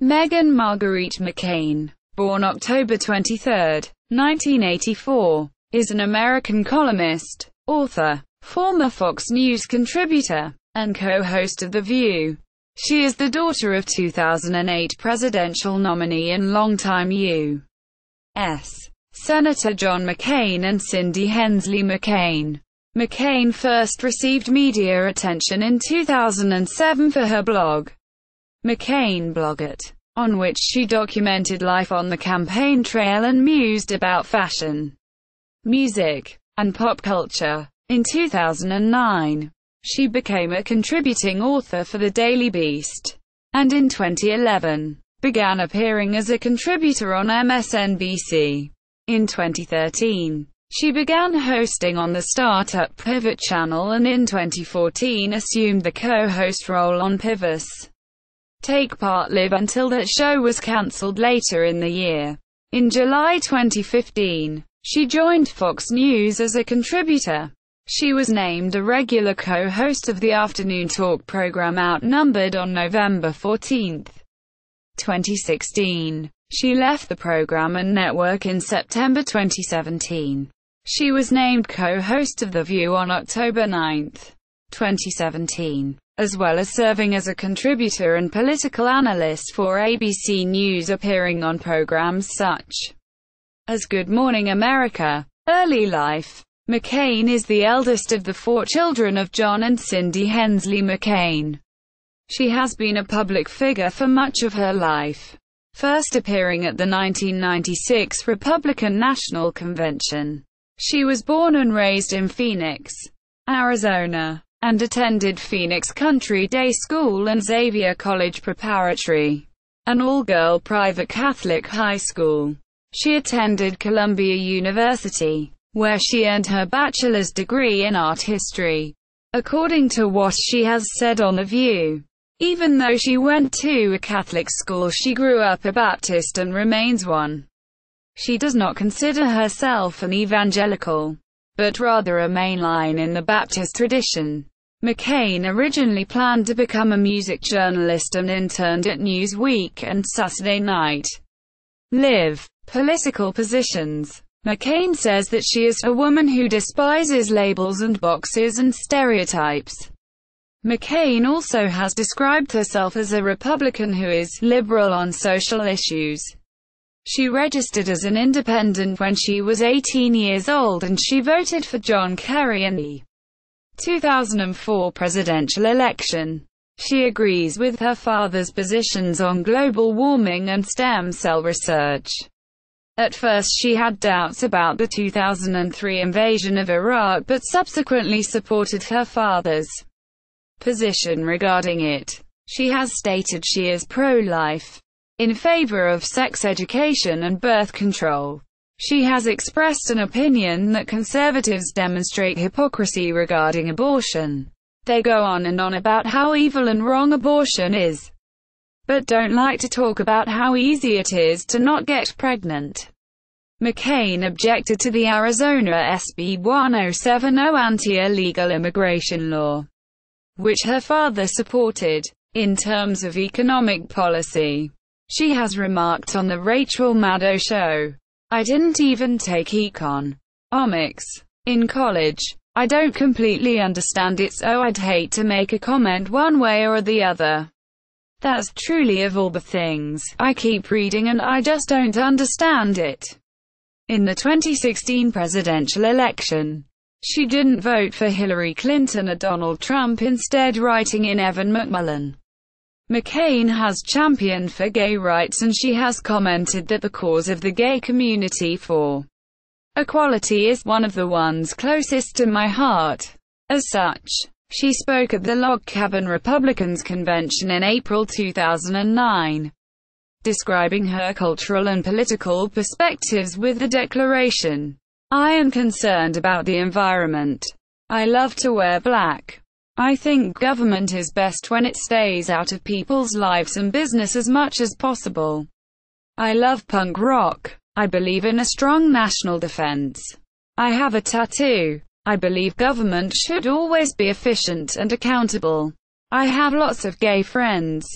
Meghan Marguerite McCain, born October 23, 1984, is an American columnist, author, former Fox News contributor, and co-host of The View. She is the daughter of 2008 presidential nominee and longtime U.S. Senator John McCain and Cindy Hensley McCain. McCain first received media attention in 2007 for her blog, McCain Blogette, on which she documented life on the campaign trail and mused about fashion, music, and pop culture. In 2009, she became a contributing author for the Daily Beast, and in 2011, began appearing as a contributor on MSNBC. In 2013, she began hosting on the Startup Pivot channel and in 2014 assumed the co-host role on Pivot's TakePart Live until that show was cancelled later in the year. In July 2015, she joined Fox News as a contributor. She was named a regular co-host of the afternoon talk program Outnumbered on November 14, 2016. She left the program and network in September 2017. She was named co-host of The View on October 9, 2017, as well as serving as a contributor and political analyst for ABC News, appearing on programs such as Good Morning America. Early life. McCain is the eldest of the 4 children of John and Cindy Hensley McCain. She has been a public figure for much of her life, first appearing at the 1996 Republican National Convention. She was born and raised in Phoenix, Arizona, and attended Phoenix Country Day School and Xavier College Preparatory, an all-girl private Catholic high school. She attended Columbia University, where she earned her bachelor's degree in art history. According to what she has said on The View, even though she went to a Catholic school, she grew up a Baptist and remains one. She does not consider herself an evangelical, but rather a mainline in the Baptist tradition. McCain originally planned to become a music journalist and interned at Newsweek and Saturday Night Live. Political positions. McCain says that she is a woman who despises labels and boxes and stereotypes. McCain also has described herself as a Republican who is liberal on social issues. She registered as an independent when she was 18 years old and she voted for John Kerry in the 2004 presidential election. She agrees with her father's positions on global warming and stem cell research. At first she had doubts about the 2003 invasion of Iraq, but subsequently supported her father's position regarding it. She has stated she is pro-life, in favor of sex education and birth control. She has expressed an opinion that conservatives demonstrate hypocrisy regarding abortion. They go on and on about how evil and wrong abortion is, but don't like to talk about how easy it is to not get pregnant. McCain objected to the Arizona SB 1070 anti-illegal immigration law, which her father supported. In terms of economic policy, she has remarked on the Rachel Maddow show, "I didn't even take economics in college. I don't completely understand it, so I'd hate to make a comment one way or the other. That's truly of all the things I keep reading and I just don't understand it." In the 2016 presidential election, she didn't vote for Hillary Clinton or Donald Trump, instead writing in Evan McMullin. McCain has championed for gay rights and she has commented that the cause of the gay community for equality is one of the ones closest to my heart. As such, she spoke at the Log Cabin Republicans Convention in April 2009, describing her cultural and political perspectives with the declaration, "I am concerned about the environment. I love to wear black. I think government is best when it stays out of people's lives and business as much as possible. I love punk rock. I believe in a strong national defense. I have a tattoo. I believe government should always be efficient and accountable. I have lots of gay friends.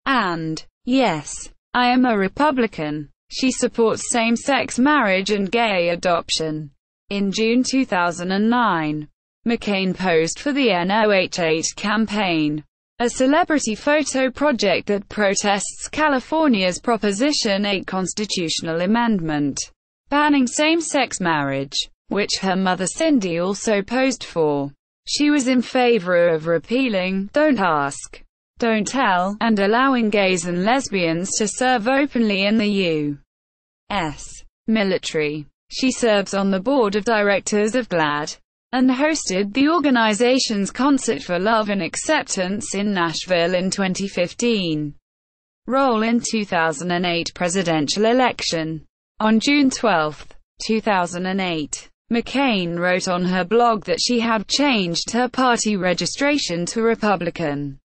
And, yes, I am a Republican. She supports same-sex marriage and gay adoption. In June 2009, McCain posed for the NOH8 campaign, a celebrity photo project that protests California's Proposition 8 constitutional amendment, banning same-sex marriage, which her mother Cindy also posed for. She was in favor of repealing "Don't Ask, Don't Tell," and allowing gays and lesbians to serve openly in the U.S. military. She serves on the board of directors of GLAAD, and hosted the organization's Concert for Love and Acceptance in Nashville in 2015. Role in 2008 presidential election. On June 12, 2008, McCain wrote on her blog that she had changed her party registration to Republican.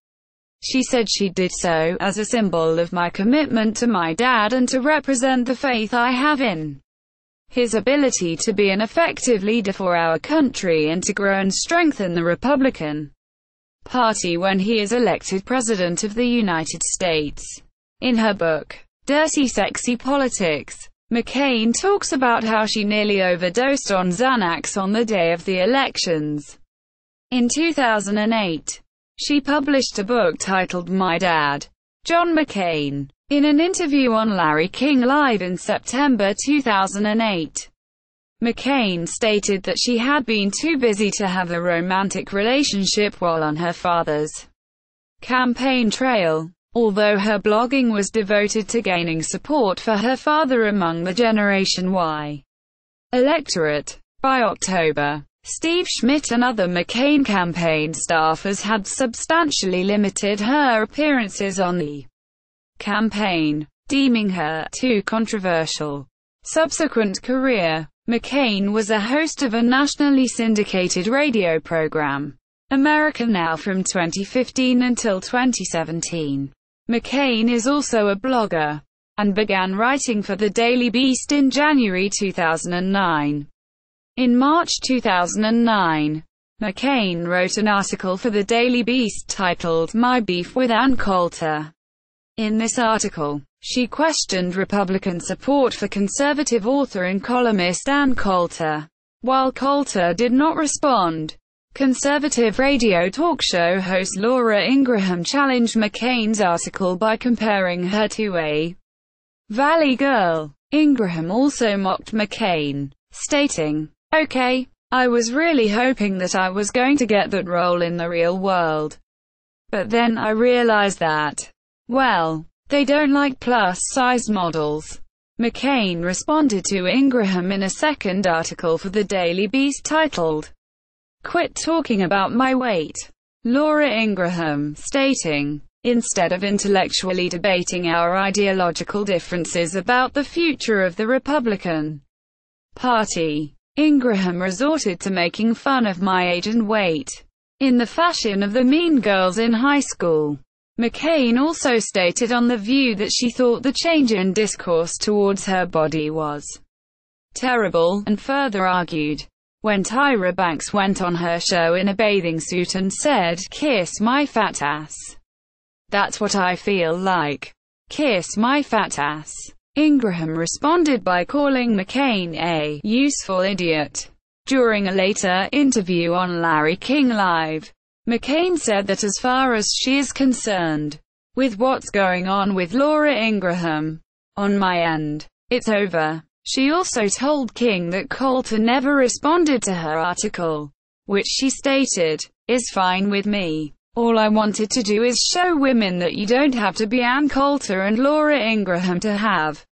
She said she did so as a symbol of my commitment to my dad and to represent the faith I have in his ability to be an effective leader for our country and to grow and strengthen the Republican Party when he is elected President of the United States. In her book, Dirty Sexy Politics, McCain talks about how she nearly overdosed on Xanax on the day of the elections. In 2008, she published a book titled My Dad, John McCain. In an interview on Larry King Live in September 2008, McCain stated that she had been too busy to have a romantic relationship while on her father's campaign trail, although her blogging was devoted to gaining support for her father among the Generation Y electorate. By October, Steve Schmidt and other McCain campaign staffers had substantially limited her appearances on the campaign, deeming her too controversial. Subsequent career. McCain was a host of a nationally syndicated radio program, America Now, from 2015 until 2017. McCain is also a blogger, and began writing for the Daily Beast in January 2009. In March 2009, McCain wrote an article for the Daily Beast titled My Beef with Ann Coulter. In this article, she questioned Republican support for conservative author and columnist Ann Coulter. While Coulter did not respond, conservative radio talk show host Laura Ingraham challenged McCain's article by comparing her to a Valley girl. Ingraham also mocked McCain, stating, "Okay, I was really hoping that I was going to get that role in the real world. But then I realized that, well, they don't like plus-sized models." McCain responded to Ingraham in a second article for the Daily Beast titled, "Quit Talking About My Weight." Laura Ingraham, stating, "Instead of intellectually debating our ideological differences about the future of the Republican Party, Ingraham resorted to making fun of my age and weight, in the fashion of the mean girls in high school." McCain also stated on The View that she thought the change in discourse towards her body was terrible, and further argued, when Tyra Banks went on her show in a bathing suit and said, "Kiss my fat ass. That's what I feel like. Kiss my fat ass." Ingraham responded by calling McCain a useful idiot. During a later interview on Larry King Live, McCain said that as far as she is concerned, with what's going on with Laura Ingraham, on my end, it's over. She also told King that Coulter never responded to her article, which she stated, "is fine with me. All I wanted to do is show women that you don't have to be Ann Coulter and Laura Ingraham to have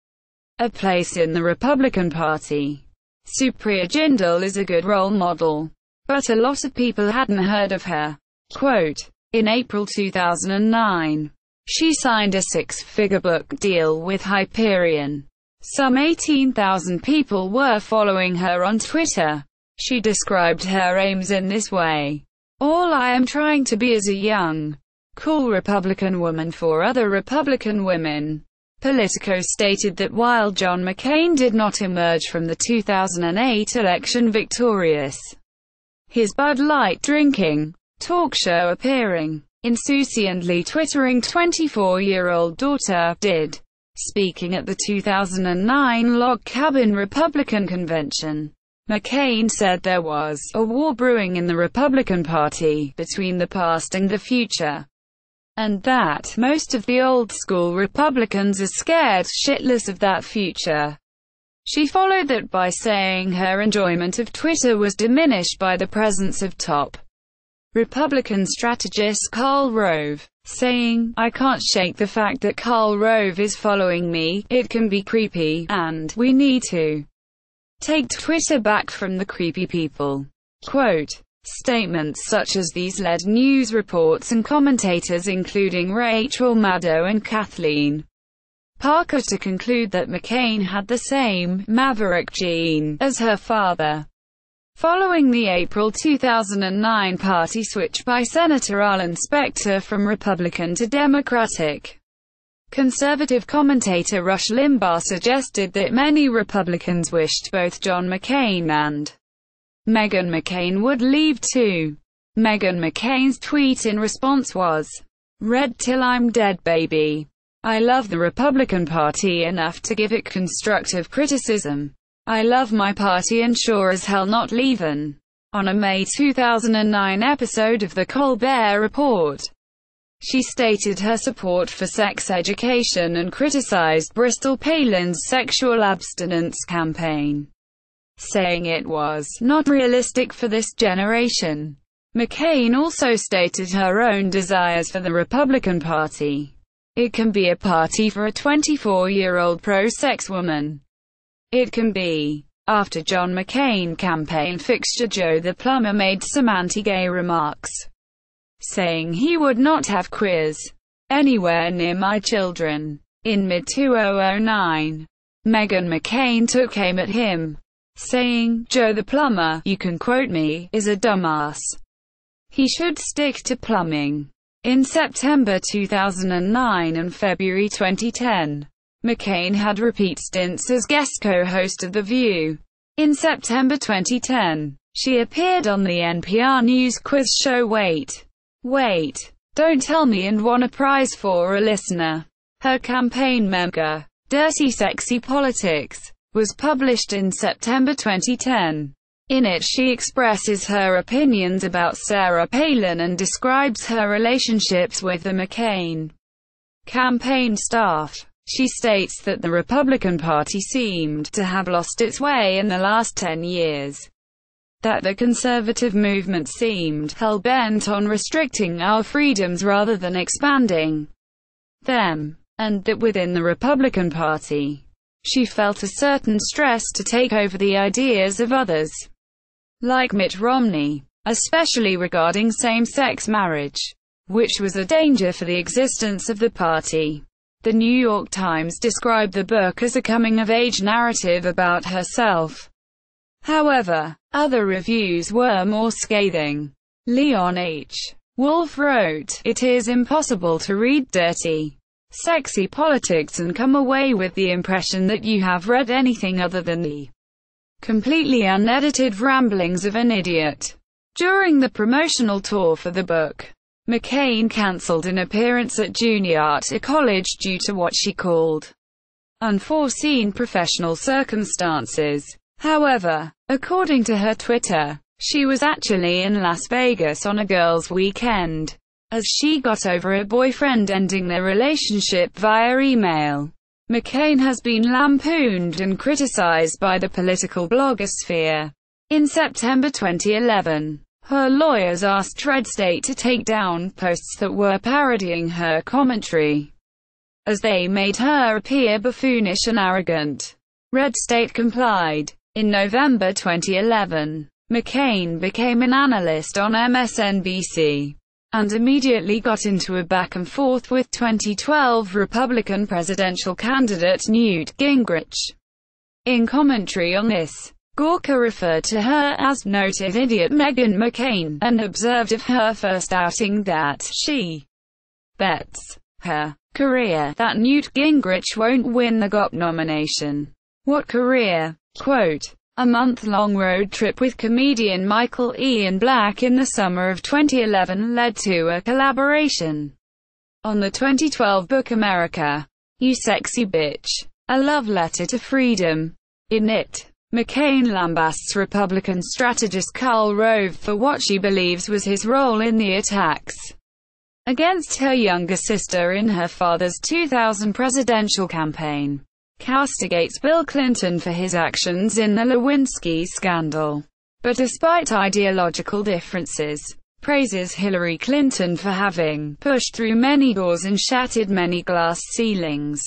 a place in the Republican Party. Supriya Jindal is a good role model, but a lot of people hadn't heard of her." Quote, in April 2009, she signed a six-figure book deal with Hyperion. Some 18,000 people were following her on Twitter. She described her aims in this way: "All I am trying to be is a young, cool Republican woman for other Republican women." Politico stated that while John McCain did not emerge from the 2008 election victorious, his Bud Light drinking, talk show appearing, insouciantly twittering 24-year-old daughter did. Speaking at the 2009 Log Cabin Republican Convention, McCain said there was a war brewing in the Republican Party between the past and the future, and that most of the old-school Republicans are scared shitless of that future. She followed that by saying her enjoyment of Twitter was diminished by the presence of top Republican strategist Karl Rove, saying, "I can't shake the fact that Karl Rove is following me, it can be creepy, and we need to take Twitter back from the creepy people." Quote, statements such as these led news reports and commentators including Rachel Maddow and Kathleen Parker to conclude that McCain had the same maverick gene as her father. Following the April 2009 party switch by Senator Arlen Specter from Republican to Democratic, conservative commentator Rush Limbaugh suggested that many Republicans wished both John McCain and Meghan McCain would leave too. Meghan McCain's tweet in response was, "Read till I'm dead, baby. I love the Republican Party enough to give it constructive criticism. I love my party and sure as hell not leavin'." On a May 2009 episode of The Colbert Report, she stated her support for sex education and criticized Bristol Palin's sexual abstinence campaign, saying it was not realistic for this generation. McCain also stated her own desires for the Republican Party. "It can be a party for a 24-year-old pro-sex woman. It can be." After John McCain campaign fixture Joe the Plumber made some anti-gay remarks, saying he would not have queers anywhere near my children. In mid-2009, Meghan McCain took aim at him, saying, "Joe the Plumber, you can quote me, is a dumbass. He should stick to plumbing." In September 2009 and February 2010, McCain had repeat stints as guest co-host of The View. In September 2010, she appeared on the NPR news quiz show Wait, Don't Tell Me and won a prize for a listener. Her campaign memoir, Dirty Sexy Politics, was published in September 2010. In it she expresses her opinions about Sarah Palin and describes her relationships with the McCain campaign staff. She states that the Republican Party seemed to have lost its way in the last 10 years, that the conservative movement seemed hell-bent on restricting our freedoms rather than expanding them, and that within the Republican Party, she felt a certain stress to take over the ideas of others, like Mitt Romney, especially regarding same-sex marriage, which was a danger for the existence of the party. The New York Times described the book as a coming-of-age narrative about herself. However, other reviews were more scathing. Leon H. Wolf wrote, "It is impossible to read Dirty, Sexy Politics and come away with the impression that you have read anything other than the completely unedited ramblings of an idiot." During the promotional tour for the book, McCain cancelled an appearance at Juniata College due to what she called unforeseen professional circumstances. However, according to her Twitter, she was actually in Las Vegas on a girls' weekend, as she got over a boyfriend ending their relationship via email. McCain has been lampooned and criticized by the political blogosphere. In September 2011, her lawyers asked Red State to take down posts that were parodying her commentary, as they made her appear buffoonish and arrogant. Red State complied. In November 2011, McCain became an analyst on MSNBC, and immediately got into a back-and-forth with 2012 Republican presidential candidate Newt Gingrich. In commentary on this, Gorka referred to her as noted idiot Meghan McCain, and observed of her first outing that she bets her career that Newt Gingrich won't win the GOP nomination. What career? Quote, "A month-long road trip with comedian Michael Ian Black in the summer of 2011 led to a collaboration on the 2012 book America. You Sexy Bitch. A Love Letter to Freedom. In it, McCain lambasts Republican strategist Karl Rove for what she believes was his role in the attacks against her younger sister in her father's 2000 presidential campaign. Castigates Bill Clinton for his actions in the Lewinsky scandal. But despite ideological differences, praises Hillary Clinton for having pushed through many doors and shattered many glass ceilings.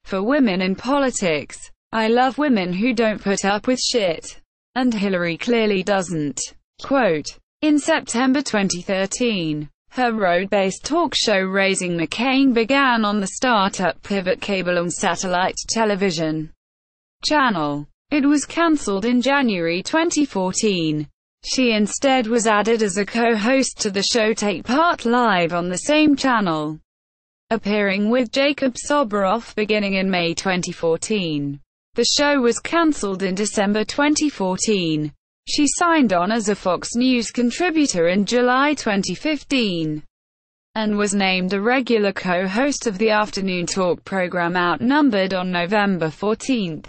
For women in politics, I love women who don't put up with shit. And Hillary clearly doesn't. Quote. In September 2013, her road-based talk show Raising McCain began on the startup Pivot cable and satellite television channel. It was cancelled in January 2014. She instead was added as a co-host to the show TakePart live on the same channel, appearing with Jacob Soboroff beginning in May 2014. The show was cancelled in December 2014. She signed on as a Fox News contributor in July 2015, and was named a regular co-host of the afternoon talk program Outnumbered on November 14,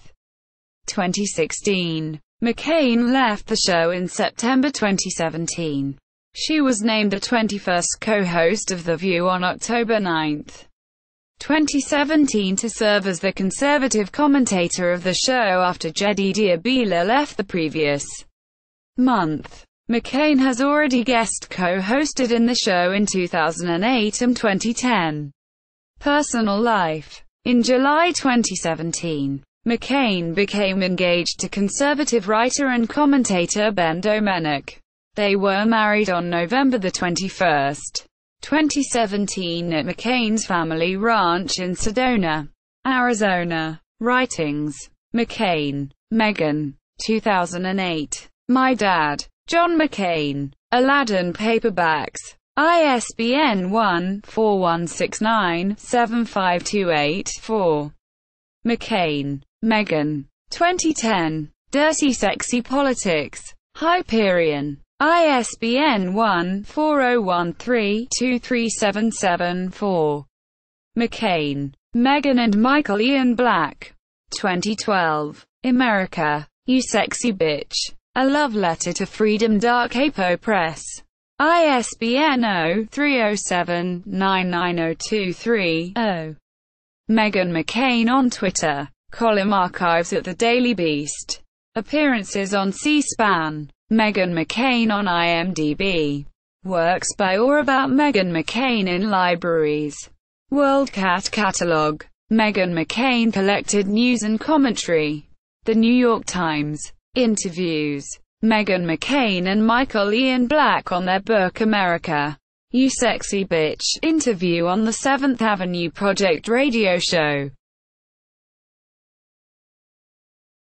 2016. McCain left the show in September 2017. She was named the 21st co-host of The View on October 9, 2017 to serve as the conservative commentator of the show after Jedediah Bila left the previous month. McCain has already guest co-hosted in the show in 2008 and 2010. Personal life. In July 2017, McCain became engaged to conservative writer and commentator Ben Domenech. They were married on November 21, 2017 at McCain's family ranch in Sedona, Arizona. Writings. McCain, Meghan. 2008. My Dad, John McCain. Aladdin Paperbacks. ISBN 1-4169-75284. McCain, Meghan. 2010. Dirty Sexy Politics. Hyperion. ISBN 1-4013-23774. McCain, Meghan and Michael Ian Black. 2012. America. You Sexy Bitch. A Love Letter to Freedom. Dark Apo Press. ISBN 0-307-99023-0. Meghan McCain on Twitter. Column archives at The Daily Beast. Appearances on C-SPAN. Meghan McCain on IMDb. Works by or about Meghan McCain in libraries. WorldCat Catalog. Meghan McCain collected news and commentary. The New York Times. Interviews. Meghan McCain and Michael Ian Black on their book America. You Sexy Bitch. Interview on the 7th Avenue Project radio show.